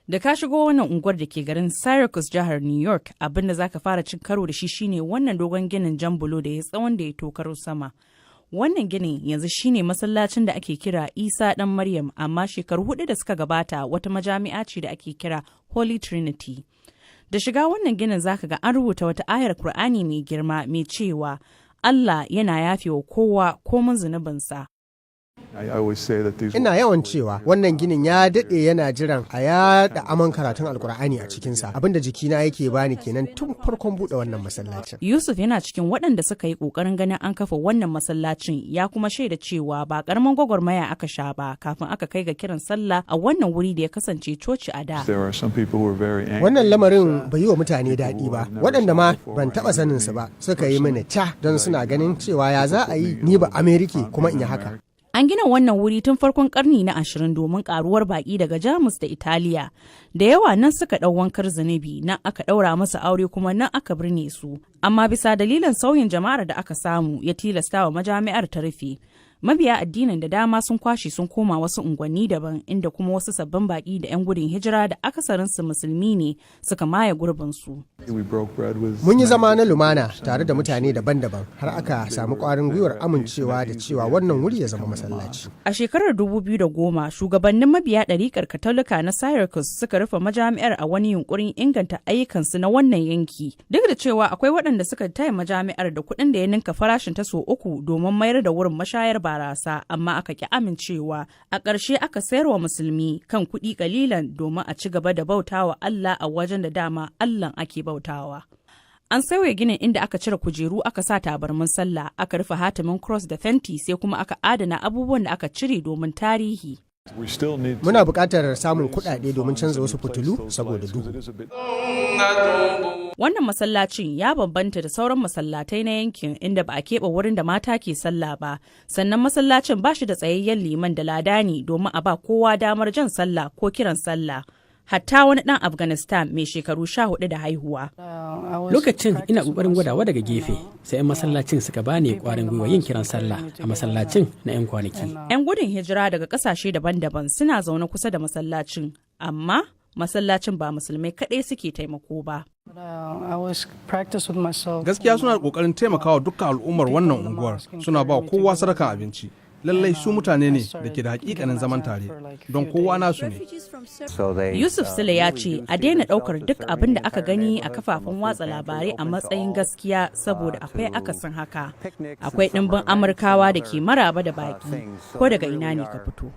Da ka shigo wannan unguwar da ke garin Syracuse jihar New York, abin da zaka fara cin karo da shi shine wannan dogon ginin jan bulo da ya tsawon da ya tokaro sama. Wannan ginin yanzu shine masallacin da ake kira Isa dan Maryam, amma shekaru 4 da suka gabata wata majami'a ce da ake kira Holy Trinity. Da shiga wannan ginin zaka ga an rubuta wata ayar Kur'ani mai girma mai cewa Allah yana yafewa kowa komin zunubinsa. Ina yawan cewa wannan ginin ya daɗe yana jiran a yaɗa aman karatun alkur'ani a cikinsa, abinda jikina yake bani kenan tun farkon buɗe wannan masallacin. Yusuf yana cikin waɗanda suka yi ƙoƙarin ganin an kafa wannan masallacin, ya kuma shaida cewa ba ƙaramin gwagwarmaya aka sha ba kafin aka kai ga kiran sallah a wannan wuri da ya kasance coci a da. Wannan lamarin bai yi wa mutane daɗi ba, waɗanda ma ban taɓa sanin su ba suka yi mini ca don suna ganin cewa ya za a yi ni ba Ameriki kuma in yi haka. An gina wannan wuri tun farkon karni na 20 domin karuwar baki daga Jamus da Italiya. Da yawa nan suka ɗau wankar zunubi, nan aka ɗaura masa aure kuma nan aka birne su. Amma bisa dalilin sauyin jama'ar da aka samu ya tilasta wa majami'ar ta rufe. Mabiya addinin da dama sun kwashe sun koma wasu unguwanni daban, inda kuma wasu sabbin baki da 'yan gudun hijira da akasarinsu musulmi ne suka maye gurbinsu. Mun yi zama na lumana tare da mutane daban-daban har aka samu ƙwarin gwiwar amincewa da cewa wannan wuri ya zama masallaci. A shekarar 2010 shugabannin mabiya ɗariƙar Katolika na Syracuse suka rufe majami'ar a wani yunkurin inganta ayyukansu na wannan yanki. Duk da cewa akwai waɗanda suka taya majami'ar da kuɗin da ya ninka farashin ta sau 3 domin mayar da wurin mashayar barasa, amma aka ki amincewa. A ƙarshe aka sayar wa musulmi kan kuɗi ƙalilan domin a ci gaba da bautawa Allah a wajen da dama Allah ake bautawa. An sauya ginin inda aka cire kujeru aka sa tabarmin sallah, aka rufe hatimin cross da fenti, sai kuma aka adana abubuwan da aka cire domin tarihi. Muna buƙatar samun kuɗaɗe domin canza wasu fitilu saboda duhu. Wannan masallacin ya bambanta da sauran masallatai na yankin, inda ba a keɓe wurin da mata ke sallah ba, sannan masallacin ba shi da tsayayyen liman da ladani domin a ba kowa damar jan sallah ko kiran sallah. Hatta wani ɗan Afghanistan mai shekaru 14 da haihuwa. Lokacin ina ƙoƙarin gwadawa daga gefe, sai 'yan masallacin suka bani ƙwarin gwiwa yin kiran sallah a masallacin na 'yan kwanaki. 'Yan gudun hijira daga ƙasashe daban-daban suna zaune kusa da masallacin, amma masallacin ba musulmai kaɗai suke taimako ba. Gaskiya suna ƙoƙarin taimakawa dukkan al'ummar wannan unguwar, suna ba kowa sadakan abinci. Lallai su mutane ne da ke da hakikanin zaman tare, don kowa nasu ne. Yusuf Sule ya ce a daina ɗaukar duk abin da aka gani a kafafen watsa labarai a matsayin gaskiya, saboda akwai akasin haka. Akwai ɗimbin Amurkawa da ke maraba da baƙi ko daga ina ne ka fito.